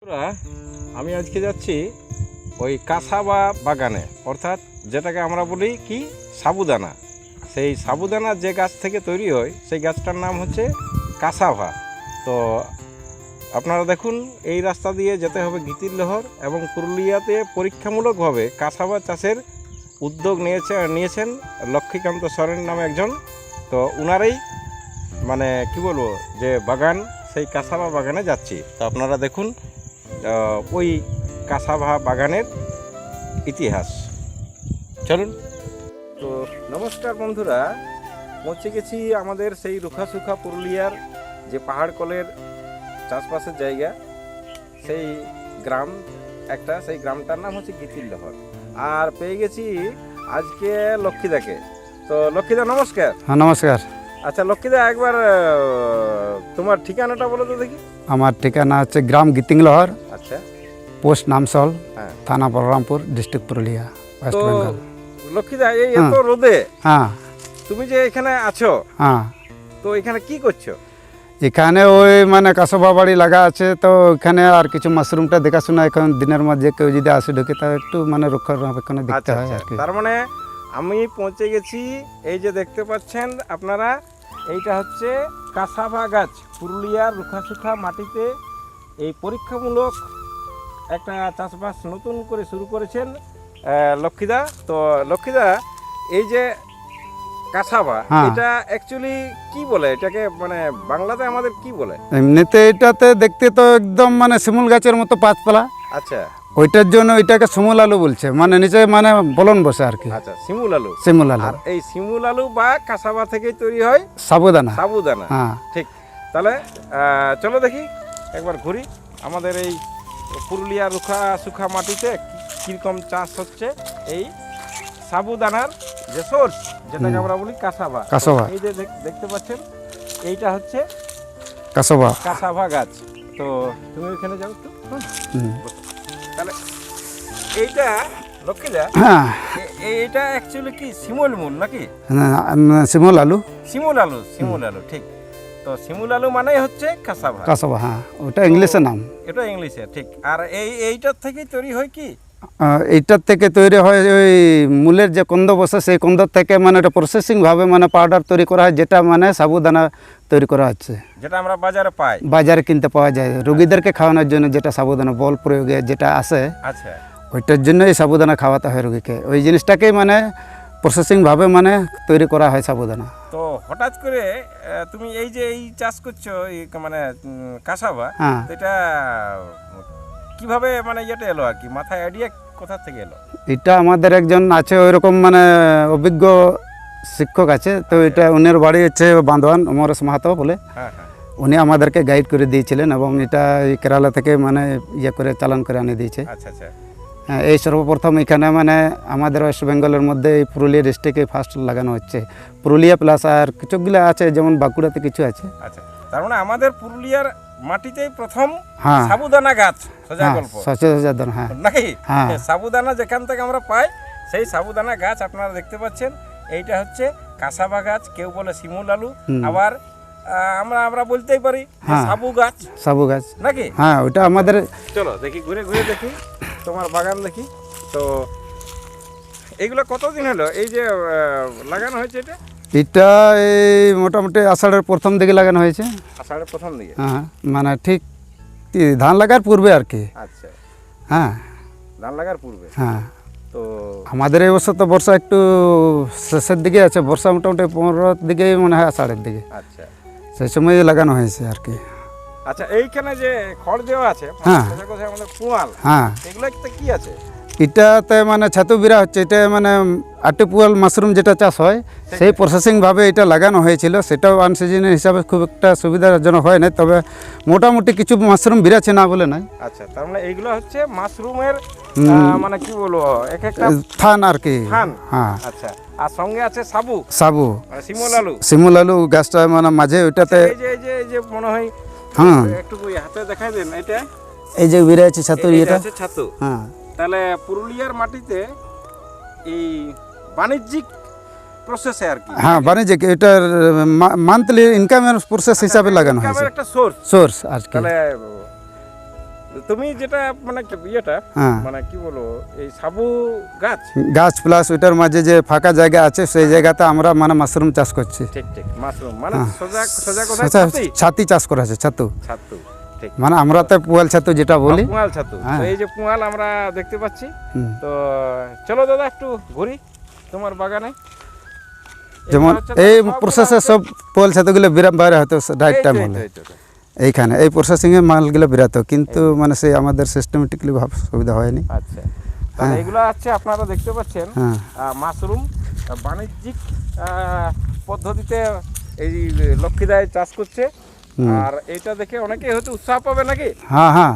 বন্ধুরা, আমি আজকে যাচ্ছি ওই কাসাবা বাগানে, অর্থাৎ যেটাকে আমরা বলি কি সাবুদানা। সেই সাবুদানা যে গাছ থেকে তৈরি হয় সেই গাছটার নাম হচ্ছে কাসাভা। তো আপনারা দেখুন, এই রাস্তা দিয়ে যেতে হবে গীতিলহর, এবং পুরুলিয়াতে পরীক্ষামূলকভাবে কাসাবা চাষের উদ্যোগ নিয়েছেন লক্ষ্মীকান্ত সরেন নামে একজন। তো উনারই মানে কি বলবো যে বাগান, সেই কাসাবা বাগানে যাচ্ছি। তো আপনারা দেখুন ওই কাসাবা বাগানের ইতিহাস। চলুন। তো নমস্কার বন্ধুরা, পৌঁছে গেছি আমাদের সেই রুখাসুখা পুরুলিয়ার যে পাহাড় কোলের চাষবাসের জায়গা, সেই গ্রাম একটা, সেই গ্রামটার নাম হচ্ছে গীতিলহর। আর পেয়ে গেছি আজকে লক্ষ্মীদাকে। তো লক্ষ্মীদা নমস্কার। হ্যাঁ নমস্কার। আচ্ছা লক্ষ্মীদা, একবার তোমার ঠিকানাটা বলো তো দেখি। আমার ঠিকানা হচ্ছে গ্রাম গীতিলহর, আচ্ছা, পোস্ট নামসল, হ্যাঁ, থানা বলরামপুর, ডিস্ট্রিক্ট পুরুলিয়া, ওয়েস্ট তো বেঙ্গল। লক্ষ্মীদা, এই এত রোদে হ্যাঁ তুমি যে এখানে আছো, হ্যাঁ, তো এখানে কি করছো? এখানে ওই মানে কাসবা বাড়ি লাগা আছে, তো ওইখানে আর কিছু মাশরুমটা দেখাশোনা এখন দিনের মধ্যে কেউ যদি আসে ঢুকে তা একটু মানে রক্ষণাবেক্ষণে দেখতে আচ্ছা হয় আচ্ছা, আর কি। তার মানে আমি পৌঁছে গেছি। এই যে দেখতে পাচ্ছেন আপনারা, এইটা হচ্ছে কাসাভা গাছ। পুরুলিয়ার রুখাসুখা মাটিতে এই পরীক্ষামূলক একটা চাষবাস নতুন করে শুরু করেছেন লক্ষ্মীদা। তো লক্ষ্মীদা, এই যে কাসাভা, হ্যাঁ। এটা অ্যাকচুয়ালি কি বলে এটাকে, মানে বাংলাতে আমাদের কি বলে? এমনিতে এটাতে দেখতে তো একদম মানে শিমুল গাছের মতো পাতপালা, আচ্ছা ওইটার জন্য ওইটাকে শিমুল আলু বলছে, মানে নিচে মানে বলন বসে আর কি। আচ্ছা, শিমুল আলু। শিমুল আলু, আর এই শিমুল আলু বা কাসাবা থেকেই তৈরি হয় সাবুদানা। সাবুদানা। হ্যাঁ, ঠিক। তাহলে চলো দেখি, একবার ঘুরি আমাদের এই পুরুলিয়া রুখা সুখা মাটিতে কীরকম চাষ হচ্ছে এই সাবুদানার যে সোর্স, যেটাকে আমরা বলি কাসাবা। কাসাবা। এই যে দেখতে পাচ্ছেন, এইটা হচ্ছে কাসবা। কাসাবা গাছ। তো তুমি ওইখানে যাও একটু। তাহলে এইটা লক্ষ্মীদা, হ্যাঁ, এইটা অ্যাকচুয়ালি কি শিমুল মূল নাকি? শিমুল আলু। শিমুল আলু, শিমুল আলু, ঠিক। তো শিমুল আলু মানেই হচ্ছে কাসাভা। কাসবা, হ্যাঁ, ওটা ইংলিশের নাম। এটা ইংলিশে, ঠিক। আর এইটার থেকেই তৈরি হয় কি? এইটার থেকে তৈরি হয় ওই মূলের যে কন্দ বসে, সেই কন্দর থেকে মানে এটা প্রসেসিংভাবে মানে পাউডার তৈরি করা হয়, যেটা মানে সাবুদানা তৈরি করা হচ্ছে, যেটা আমরা বাজারে পাই, বাজারে কিনতে পাওয়া যায় রোগীদেরকে খাওয়ানোর জন্য। যেটা সাবুদানা বল প্রয়োগে যেটা আসে, আচ্ছা, ওইটার জন্য এই সাবুদানা খাওয়াতে হয় রোগীকে। ওই জিনিসটাকেই মানে প্রসেসিংভাবে মানে তৈরি করা হয় সাবুদানা। তো হঠাৎ করে তুমি এই যে এই চাষ করছো, এই মানে কাসাভা, হ্যাঁ, তো এটা কিভাবে মানে ইয়েটা এলো আর কি, মাথায় আইডিয়া কোথা থেকে এলো? এটা আমাদের একজন আছে ওইরকম মানে অভিজ্ঞ শিক্ষক আছে, তো এটা উনার বাড়ি হচ্ছে বান্ধবান, অমরেশ মাহাতো বলে। হ্যাঁ হ্যাঁ, উনি আমাদেরকে গাইড করে দিয়েছিলেন, এবং এটা এই কেরালা থেকে মানে ইয়ে করে চালান করে আনে দিয়েছে। আচ্ছা আচ্ছা, হ্যাঁ, এই সর্বপ্রথম এখানে মানে আমাদের ওয়েস্ট বেঙ্গলের মধ্যে এই পুরুলিয়া ডিস্ট্রিক্টে ফার্স্ট লাগানো হচ্ছে। পুরুলিয়া প্লাস আর কিছুগুলো আছে, যেমন বাঁকুড়াতে কিছু আছে। আচ্ছা, তার মানে আমাদের পুরুলিয়ার মাটিতেই প্রথম হ্যাঁ, সাবুদানা গাছ, সোজা হ্যাঁ, গল্প সচেতন। হ্যাঁ, নাকি? হ্যাঁ। সাবুদানা যেখান থেকে আমরা পাই, সেই সাবুদানা গাছ আপনারা দেখতে পাচ্ছেন। এইটা হচ্ছে কাসাবা গাছ, কেউ বলে শিমুল আলু, আবার আমরা বলতেই পারি যে হ্যাঁ, সাবু গাছ, সাবু গাছ নাকি? হ্যাঁ, ওটা আমাদের। চলো দেখি, ঘুরে ঘুরে দেখি তোমার বাগান দেখি। তো এইগুলো কতদিন হলো এই যে লাগানো হয়েছে? এটা এই মোটামুটি আষাঢ়ের প্রথম দিকে লাগানো হয়েছে। আষাঢ়ের প্রথম দিকে? হ্যাঁ, মানে ঠিক ধান লাগার পূর্বে আর কি। আচ্ছা, হ্যাঁ, ধান লাগার পূর্বে। হ্যাঁ। তো আমাদের এই বছর তো বর্ষা একটু শেষের দিকে আছে, বর্ষা মোটামুটি 15 দিকেই মনে হয়, আষাঢ়ের দিকে, আচ্ছা সেই সময় লাগানো হয়েছে আর কি। আচ্ছা, এইখানে যে খড় দেওয়া আছে, হ্যাঁ, কোথায় আমাদের পুয়াল, হ্যাঁ, এগুলোতে কি আছে? এটাতে মানে ছাতু বিরা হচ্ছে। এটা মানে আর্টিফিশিয়াল মাশরুম যেটা চাষ হয়, সেই প্রসেসিংভাবে এটা লাগানো হয়েছিল। সেটাও আনসিজনের হিসাবে খুব একটা সুবিধাজনক হয় না, তবে মোটামুটি কিছু মাশরুম বিরাচ্ছে না বলে নয়। আচ্ছা, তার মানে এইগুলো হচ্ছে মাশরুমের মানে কি বলবো, এক একটা থান আর কি। থান। হ্যাঁ, আচ্ছা, আর সঙ্গে আছে সাবু, সাবু, মানে শিমুল আলু। শিমুল আলু গাছটা মানে মাঝে ওইটাতে। এই যে মনে হয়, হ্যাঁ, একটু হাতে দেখাই দেন। এটা এই যে বিরা আছে ছাতু, এটা এটা আছে ছাতু। হ্যাঁ, তাহলে পুরুলিয়ার মাটিতে এই বাণিজ্যিক প্রসেসে আর কি। হ্যাঁ, বাণিজ্যিক এটার মান্থলি ইনকামের প্রসেস হিসাবে লাগানো হয়েছে। একটা সোর্স সোর্স আর কি। তাহলে তুমি যেটা মানে ইয়েটা হ্যাঁ মানে কি বলো এই সাবু গাছ গাছ প্লাস ওইটার মাঝে যে ফাঁকা জায়গা আছে সেই জায়গাতে আমরা মানে মাশরুম চাষ করছি। ঠিক ঠিক মাশরুম মানে হ্যাঁ। সোজা সোজা কথা ছাতি চাষ করা আছে, ছাতু ছাতু ঠিক মানে আমরা তো পুয়াল ছাতু যেটা বলি। পুয়াল ছাতু হ্যাঁ। তো এই যে পুয়াল আমরা দেখতে পাচ্ছি। হুম। তো চলো দাদা একটু ঘুরি তোমার বাগানে। যেমন এটা হচ্ছে এই সবগুলো প্রসেসে আছে- সব পুয়াল ছাতুগুলো বাইরে হয়তো রাইট এই তো, টাইম এই হলে তো, এই তো, এই তো। এইখানে এই প্রসেসিংয়ে মালগুলো বেরাতো, কিন্তু মানে সেই আমাদের সিস্টেমেটিকলি ভাব সুবিধা হয়নি। আচ্ছা তাহলে হ্যাঁ। এগুলো আছে আপনারা দেখতে পাচ্ছেন হ্যাঁ মাশরুম বাণিজ্যিক পদ্ধতিতে এই লক্ষ্মীদায় চাষ করছে। হুম। আর এটা দেখে অনেকেই হয়তো উৎসাহ পাবে নাকি। হ্যাঁ হ্যাঁ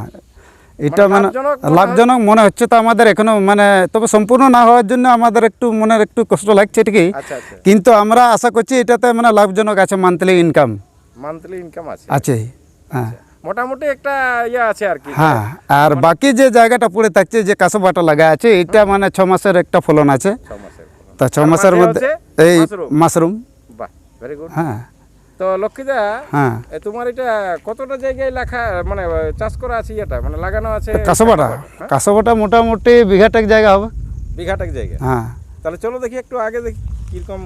এটা মানে লাভজনক মনে লাভজনক মনে হচ্ছে তো আমাদের এখনো, মানে তবে সম্পূর্ণ না হওয়ার জন্য আমাদের একটু মনের একটু কষ্ট লাগছে ঠিকই, আচ্ছা আচ্ছা কিন্তু আমরা আশা করছি এটাতে মানে লাভজনক আছে, মান্থলি ইনকাম মান্থলি ইনকাম আছে আছে। হ্যাঁ মোটামুটি একটা ইয়ে আছে আর কি। হ্যাঁ আর বাকি যে জায়গাটা পড়ে থাকছে যে কাঁচবাটা লাগা আছে এটা মানে 6 মাসের একটা ফলন আছে। 6 মাসের ফলন। তো 6 তার মাসের মাঝে মধ্যে হচ্ছে এই মাশরুম। মাশরুম। বাহ ভেরি গুড। হ্যাঁ তো লক্ষ্মীদা হ্যাঁ তোমার এটা কতটা জায়গায় লেখা মানে চাষ করা আছে এটা মানে লাগানো আছে কাঁচবাটা হ্যাঁ? কাঁচবাটা মোটামুটি বিঘাটেক জায়গা হবে। বিঘাটেক জায়গা। হ্যাঁ তাহলে চলো দেখি একটু আগে দেখি কিরকম।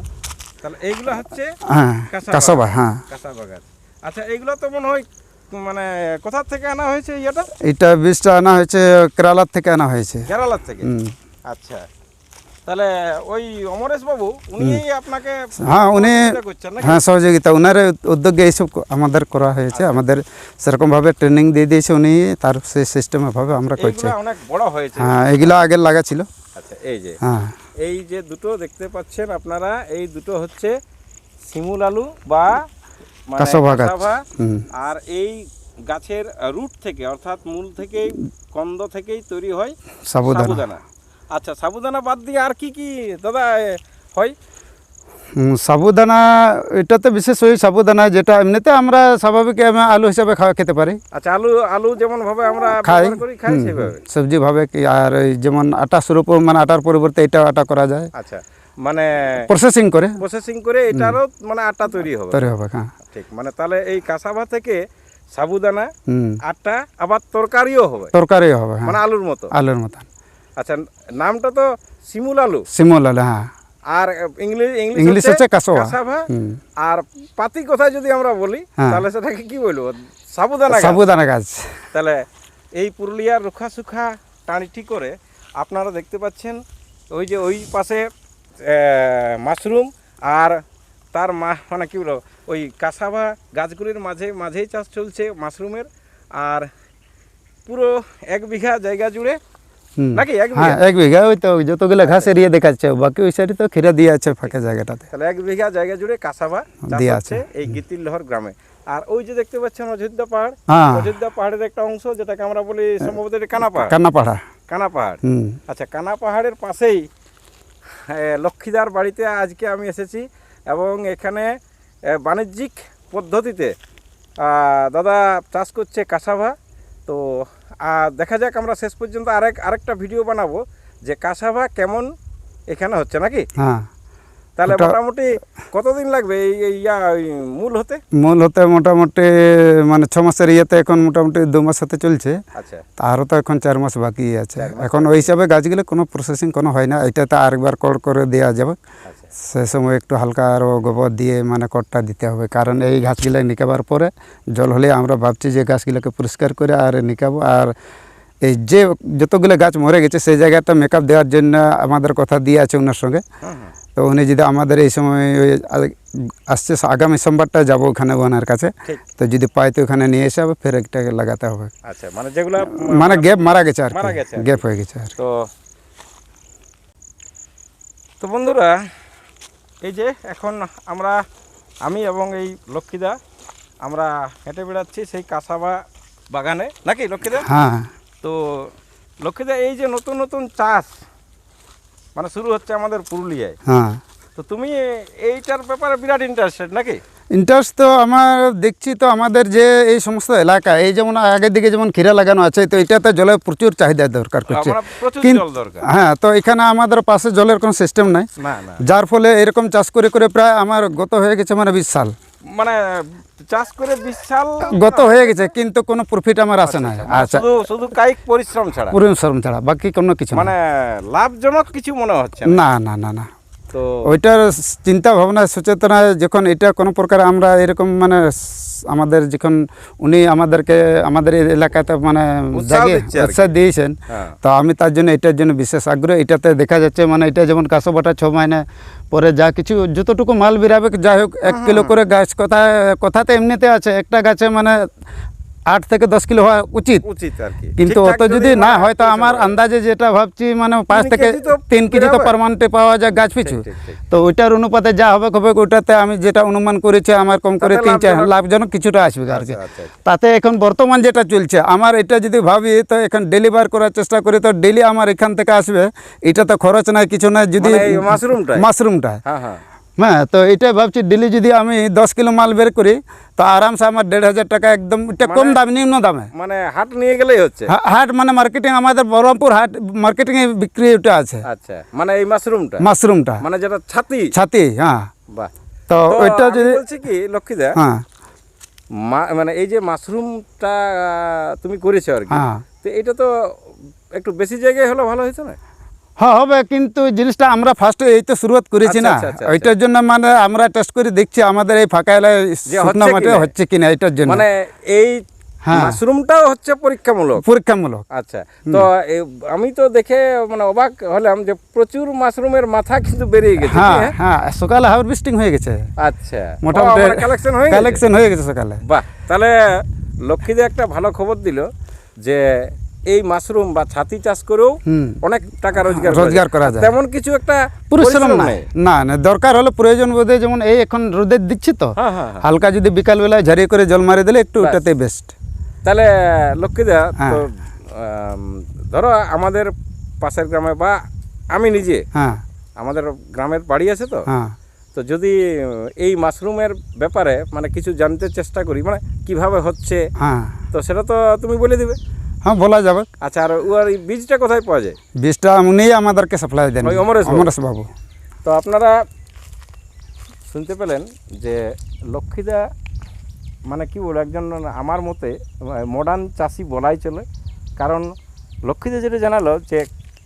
তাহলে এইগুলো হচ্ছে হ্যাঁ কাঁচবা। হ্যাঁ কাঁচা বাগান। আচ্ছা এইগুলো তো মনে হয় মানে কোথা থেকে আনা হয়েছে ইয়েটা? এটা বীজটা আনা হয়েছে কেরালার থেকে আনা হয়েছে। কেরালার থেকে। হুম। আচ্ছা তাহলে ওই অমরেশ বাবু উনি আপনাকে হ্যাঁ উনি সহযোগিতা করছেন নাকি? হ্যাঁ সহযোগিতা ওনার উদ্যোগে এইসব আমাদের করা হয়েছে। আমাদের সেরকমভাবে ট্রেনিং দিয়ে দিয়েছে উনি, তার সেই সিস্টেমভাবে আমরা করছি। এইগুলো অনেক বড় হয়েছে। হ্যাঁ এগুলো আগে লাগা ছিল। আচ্ছা এই যে হ্যাঁ এই যে দুটো দেখতে পাচ্ছেন আপনারা, এই দুটো হচ্ছে শিমুল আলু বা মানে কাঁচবা গাছ। কাঁচাভা। হুম। আর এই গাছের রুট থেকে অর্থাৎ মূল থেকেই কন্দ থেকেই তৈরি হয় সাবুদানা। সাবুদানা। আচ্ছা সাবুদানা বাদ দিয়ে আর কি কি দাদা হয়? সাবুদানা এটাতে বিশেষ ওই সাবুদানা যেটা এমনিতে আমরা স্বাভাবিক আলু হিসাবে খেতে পারি, আচ্ছা আলু আলু যেমন ভাবে আমরা খাই। ব্যবহার করি খাই সেভাবে। সবজি ভাবে কি, আর ওই যেমন আটা স্বরূপ মানে আটার পরিবর্তে এটা আটা করা যায়, আচ্ছা মানে প্রসেসিং করে প্রসেসিং করে এটারও মানে আটা তৈরি হবে। তৈরি হবে। হ্যাঁ ঠিক মানে তাহলে এই কাঁচাভা থেকে সাবুদানা হুম আটা আবার তরকারিও হবে তরকারি হবে। হ্যাঁ মানে আলুর মতো। আলুর মতন। আচ্ছা নামটা তো শিমুল আলু শিমুল আলু। হ্যাঁ আর ইংলিশ হচ্ছে কাঁচবা। কাঁচাভা। হুম। আর পাতি কথায় যদি আমরা বলি হ্যাঁ। তাহলে সেটাকে কি বলবো? সাবুদানা গাছ। সাবুদানা গাছ। তাহলে এই পুরুলিয়ার রুখা সুখা টানিটি করে আপনারা দেখতে পাচ্ছেন ওই যে ওই পাশে মাশরুম আর তার মানে কি বলবো ওই কাঁচাভা গাছগুলির মাঝেই চাষ চলছে মাশরুমের। আর পুরো 1 বিঘা জায়গা জুড়ে হুম। নাকি 1 হ্যাঁ বিঘা? 1 বিঘা ওই তো যতগুলো ঘাস এরিয়ে দেখাচ্ছে, বাকি ওই সাইডে তো খেরা দিয়ে আছে ফাঁকা জায়গাটাতে। তাহলে 1 বিঘা জায়গা জুড়ে কাঁচাভা চাষ দিয়ে হচ্ছে আছে। এই গীতিলহর গ্রামে। আর ওই যে দেখতে পাচ্ছেন অযোধ্যা পাহাড়, হ্যাঁ অযোধ্যা পাহাড়ের একটা অংশ যেটাকে আমরা বলি সম্ভবত এটা কানা পাহাড়। কান্নাপাড়া। কানা পাহাড়। হুম। আচ্ছা কানা পাহাড়ের পাশেই লক্ষ্মীদার বাড়িতে আজকে আমি এসেছি এবং এখানে বাণিজ্যিক পদ্ধতিতে দাদা চাষ করছে কাঁচাভা। তো দেখা যাক আমরা শেষ পর্যন্ত আরেকটা ভিডিও বানাবো যে কাঁচাভা কেমন এখানে হচ্ছে নাকি। হ্যাঁ তাহলে ওটা- মোটামুটি কতদিন লাগবে এই মূল হতে? মূল হতে মোটামুটি মানে 6 মাসের ইয়েতে এখন মোটামুটি 2 মাস হতে চলছে, আচ্ছা আরও তো এখন 4 মাস বাকি আছে। 4 মাস এখন ওই হিসাবে গাছগুলো কোনো প্রসেসিং কোনো হয় না, এটাতে আরেকবার কড় করে দেওয়া যাবে। আচ্ছা সে সময় একটু হালকা আরও গোবর দিয়ে মানে কড়টা দিতে হবে, কারণ এই ঘাসগুলো নিকাবার পরে জল হলে আমরা ভাবছি যে গাছগুলোকে পরিষ্কার করে আর নিকাবো। আর এই যে যতগুলো গাছ মরে গেছে সেই জায়গাটা মেকআপ দেওয়ার জন্য আমাদের কথা দিয়ে আছে ওনার সঙ্গে। হুম হুম তো উনি যদি আমাদের এই সময় আসছে আগামী সোমবারটা যাবো ওখানে ওনার কাছে, ঠিক। তো যদি পাই তো ওখানে নিয়ে এসে হবে, ফের একটাকে লাগাতে হবে। আচ্ছা মানে যেগুলা মানে গ্যাপ মারা গেছে আর মারা গেছে আর কি। গ্যাপ হয়ে গেছে আর কি। তো বন্ধুরা এই যে এখন আমি এবং এই লক্ষ্মীদা আমরা হেঁটে বেড়াচ্ছি সেই কাঁচাভা বাগানে নাকি লক্ষ্মীদা? হ্যাঁ তো লক্ষ্মীদা এই যে নতুন নতুন চাষ মানে শুরু হচ্ছে আমাদের পুরুলিয়ায়, হ্যাঁ তো তুমি এইটার ব্যাপারে বিরাট ইন্টারেস্টেড নাকি? ইন্টারেস্ট তো আমার দেখছি তো আমাদের যে এই সমস্ত এলাকা এই যেমন আগের দিকে যেমন ক্ষীরা লাগানো আছে, তো এটাতে জলের প্রচুর চাহিদা দরকার করছে। আমরা প্রচুর কিন্তু জল দরকার। হ্যাঁ তো এখানে আমাদের পাশে জলের কোনো সিস্টেম নাই, না না যার ফলে এরকম চাষ করে করে প্রায় আমার গত হয়ে গেছে মানে 20 সাল। মানে চাষ করে বিশাল গত হয়ে গেছে কিন্তু কোনো প্রফিট আমার আসে না। আচ্ছা, শুধু শুধু কায়িক পরিশ্রম ছাড়া পরিশ্রম ছাড়া বাকি কোনো কিছু না। মানে লাভজনক কিছু মনে হচ্ছে না। না না না না, তো ওইটার চিন্তা ভাবনা সচেতনা যখন এটা কোনো প্রকার আমরা এরকম মানে আমাদের যখন উনি আমাদেরকে আমাদের এই এলাকাতে মানে উৎসাহ জাগিয়ে দিচ্ছে আর কি। উৎসাহ দিয়েছেন, হ্যাঁ। তো আমি তার জন্য এটার জন্য বিশেষ আগ্রহ। এটাতে দেখা যাচ্ছে মানে এটা যেমন কাঁচবাটা 6 মাইনে পরে যা কিছু যতটুকু মাল বেরাবে, যাই হোক 1 কিলো করে গাছ কথাতে এমনিতে আছে একটা গাছে মানে 8 থেকে 10 কিলো হওয়া উচিত, উচিত আর কি। কিন্তু ঠিকঠাক অত যদি না মানে হয় তো পরিশ্রম আমার হয়। আন্দাজে যেটা ভাবছি মানে 5 3 থেকে কেজি তো 3 কেজি তো বেরোবে। পার্মানেন্টে পাওয়া যায় গাছ পিছু। ঠিক, ঠিক। তো ওইটার অনুপাতে যা হবে হবে ওটাতে আমি যেটা অনুমান করেছি আমার কম করে তাতে 3-4 লাভজনক। লাভজনক কিছুটা আসবে আর কি। আচ্ছা, আচ্ছা, আচ্ছা। তাতে এখন বর্তমান যেটা চলছে আমার এটা যদি ভাবি তো এখন ডেলিভার করার চেষ্টা করি তো ডেলি আমার এখান থেকে আসবে, এটা তো খরচ নাই কিছু নাই। যদি মানে এই মাশরুমটাই? মাশরুমটা হ্যাঁ হ্যাঁ। হ্যাঁ, তো এটা ভাবছি ডেলি যদি আমি 10 কিলো মাল বের করি তো আরামসে আমার 1,500 টাকা একদম এটা কম দাম, নিম্ন দামে। মানে হাট নিয়ে গেলেই হচ্ছে। হাট মানে মার্কেটিং আমাদের বহরমপুর হাট মার্কেটিংয়ে বিক্রি ওটা আছে আচ্ছা, মানে এই মাশরুমটা মাশরুমটা মানে যেটা ছাতি। ছাতি। হ্যাঁ, বাহ। তো ওইটা আমি যদি বলছি কি লক্ষ্মীদা, হ্যাঁ মানে এই যে মাশরুমটা তুমি করেছো আর কি, হ্যাঁ তো এটা তো একটু বেশি জায়গায় হলে ভালো হতো না? হ্যাঁ হবে, কিন্তু জিনিসটা আমরা ফার্স্টে এই তো শুরুয়াত করেছি আচ্ছা, না, আচ্ছা, আচ্ছা, ওইটার জন্য মানে আমরা টেস্ট করে দেখছি আমাদের এই ফাঁকা এলাকায় যে শুকনো হচ্ছে মাঠে কিনা। হচ্ছে কিনা এটার জন্য মানে এই হ্যাঁ। মাশরুমটাও হচ্ছে পরীক্ষামূলক। পরীক্ষামূলক। আচ্ছা, তো আমি তো দেখে মানে অবাক হলাম যে প্রচুর মাশরুমের মাথা কিন্তু বেরিয়ে গেছে। হ্যাঁ কি, হ্যাঁ? হ্যাঁ, সকালে হারভেস্টিং হয়ে গেছে আচ্ছা, মোটামুটি কালেকশন হয়ে গেছে? কালেকশন হয়ে গেছে সকালে। বাহ, তাহলে লক্ষ্মীদা একটা ভালো খবর দিল যে এই মাশরুম বা ছাতি চাষ করেও হুম। অনেক টাকা রোজগার করা যায়। তেমন কিছু একটা পরিশ্রম নাই, না না, দরকার হলে প্রয়োজন বোধে যেমন এই এখন রোদে দিচ্ছি তো হ্যাঁ হ্যাঁ হ্যাঁ। হালকা যদি বিকালবেলায় ঝারিয়ে করে জল মারি দিলে একটু ব্যাস। ওটাতে বেস্ট। তাহলে লক্ষ্মীদা, হ্যাঁ। তো ধরো আমাদের পাশের গ্রামে বা আমি নিজে, হ্যাঁ আমাদের গ্রামের বাড়ি আছে তো, হ্যাঁ তো যদি এই মাশরুমের ব্যাপারে মানে কিছু জানতে চেষ্টা করি মানে কিভাবে হচ্ছে, হ্যাঁ তো সেটা তো তুমি বলে দিবে। হ্যাঁ বলা যাবে। আচ্ছা, আর ওর এই বীজটা কোথায় পাওয়া যায়? বীজটা উনি আমাদেরকে সাপ্লাই দেন, ওই অমরেশ বাবু? অমরেশ বাবু। তো আপনারা শুনতে পেলেন যে লক্ষ্মীদা মানে কি বলবো, একজন আমার মতে মডার্ন চাষি বলাই চলে। কারণ লক্ষ্মীদা যেটা জানালো যে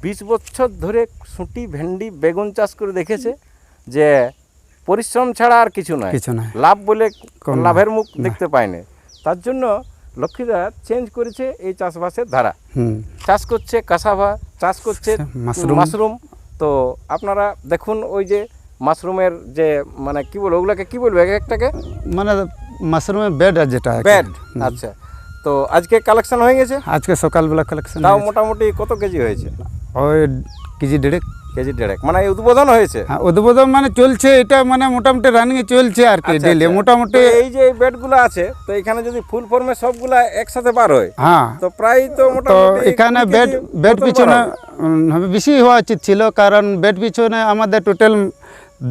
20 বছর ধরে শুঁটি, ভেন্ডি, বেগুন চাষ করে দেখেছে যে পরিশ্রম ছাড়া আর কিছু নয়, কিছু নয়। লাভ বলে কোনো লাভের মুখ দেখতে পায়নি। তার জন্য লক্ষ্মীদা চেঞ্জ করেছে এই চাষবাসের ধারা। হুম। চাষ করছে কাসাভা, চাষ করছে মাশরুম। তো আপনারা দেখুন ওই যে মাশরুমের যে মানে কি বলবো, ওগুলোকে কি বলবো এক একটাকে, মানে মাশরুমের বেড আর যেটা আর কি। বেড। আচ্ছা, তো আজকে কালেকশন হয়ে গেছে? আজকে সকালবেলা কালেকশন তাও মোটামুটি কত কেজি হয়েছে? ওই কেজি 1.5 কেজি 1.5, মানে এই উদ্বোধন হয়েছে। হ্যাঁ, উদ্বোধন মানে চলছে এটা, মানে মোটামুটি রানিংয়ে চলছে আর কি আচ্ছা, ডেলি আচ্ছা। মোটামুটি। তো এই যে এই বেডগুলো আছে, তো এখানে যদি ফুল ফর্মে সবগুলা একসাথে বার হয়, হ্যাঁ, তো প্রায় তো তো মোটামুটি এখানে 20 বেড কেজি বেড বোতল পিছনে বার হবে। বেশি হওয়া উচিত ছিল, কারণ বেড পিছনে আমাদের টোটাল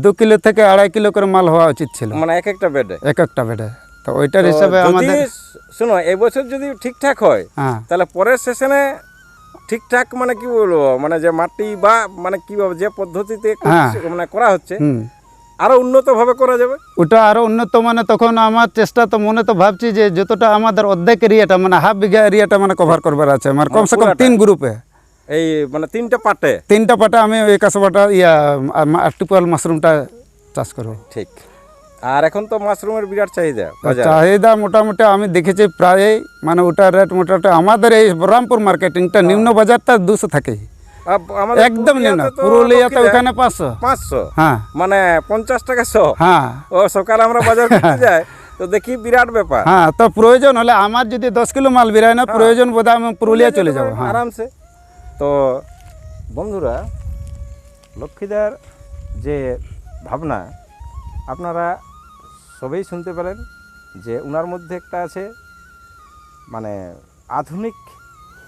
2 কিলো থেকে 2.5 কিলো করে মাল হওয়া উচিত ছিল মানে এক একটা বেডে। এক একটা বেডে। তো ওইটার হিসাবে আমাদের শোনো, এই বছর যদি ঠিকঠাক হয় হ্যাঁ তাহলে পরের সেশনে ঠিকঠাক মানে কি বলবো, মানে যে মাটি বা মানে কিভাবে যে পদ্ধতিতে মানে করা হচ্ছে হুম, আরো উন্নতভাবে করা যাবে। ওটা আরো উন্নত, মানে তখন আমার চেষ্টা তো মনে তো ভাবছি যে যতটা আমাদের অর্ধেক এরিয়াটা মানে হাফ বিঘা এরিয়াটা মানে কভার করবার আছে আমার, কমসে কম পুরাটা? 3 গ্রুপে, এই মানে 3টা পার্টে। 3টা পাটা আমি ওই কাসবাটা আর্টিফিশিয়াল মাশরুমটা চাষ করবো। ঠিক। আর এখন তো মাশরুমের বিরাট চাহিদা বাজারে। চাহিদা মোটামুটি আমি দেখেছি প্রায় মানে ওটা রেট মোটামুটি আমাদের এই বহরমপুর মার্কেটিংটা নিম্ন বাজারটা 200 থাকে, আমাদের একদম নিম্ন। পুরুলিয়াতে তো পুরুলিয়াতে লক্ষ্মীদা ওখানে 500। 500, হ্যাঁ মানে 50 টাকা 100। হ্যাঁ ও সকালে আমরা বাজার করতে যাই তো দেখি বিরাট ব্যাপার। হ্যাঁ, তো প্রয়োজন হলে আমার যদি 10 কিলো মাল বেরোয় না, প্রয়োজন বোধ আমি পুরুলিয়া চলে যাবো। হ্যাঁ, আরামসে। তো বন্ধুরা, লক্ষ্মীদার যে ভাবনা আপনারা সবেই শুনতে পেলেন যে ওনার মধ্যে একটা আছে মানে আধুনিক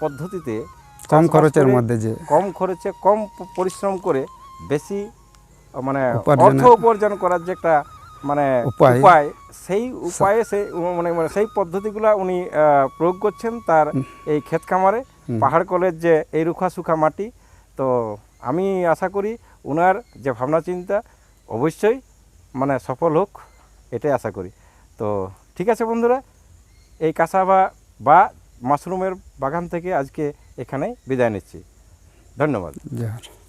পদ্ধতিতে কম চাষবাস খরচের করে, মধ্যে যে কম খরচে কম পরিশ্রম করে বেশি মানে উপার্জনের- অর্থ উপার্জন করার যে একটা মানে উপায়। উপায়, সেই উপায়ে সেই মানে সেই পদ্ধতিগুলা উনি প্রয়োগ করছেন তার এই ক্ষেত খামারে। পাহাড় কলের যে এই রুখা সুখা মাটি, তো আমি আশা করি ওনার যে ভাবনা চিন্তা অবশ্যই মানে সফল হোক, এটাই আশা করি। তো ঠিক আছে বন্ধুরা, এই কাসাবা বা মাশরুমের বাগান থেকে আজকে এখানে বিদায় নিচ্ছি। ধন্যবাদ। জয়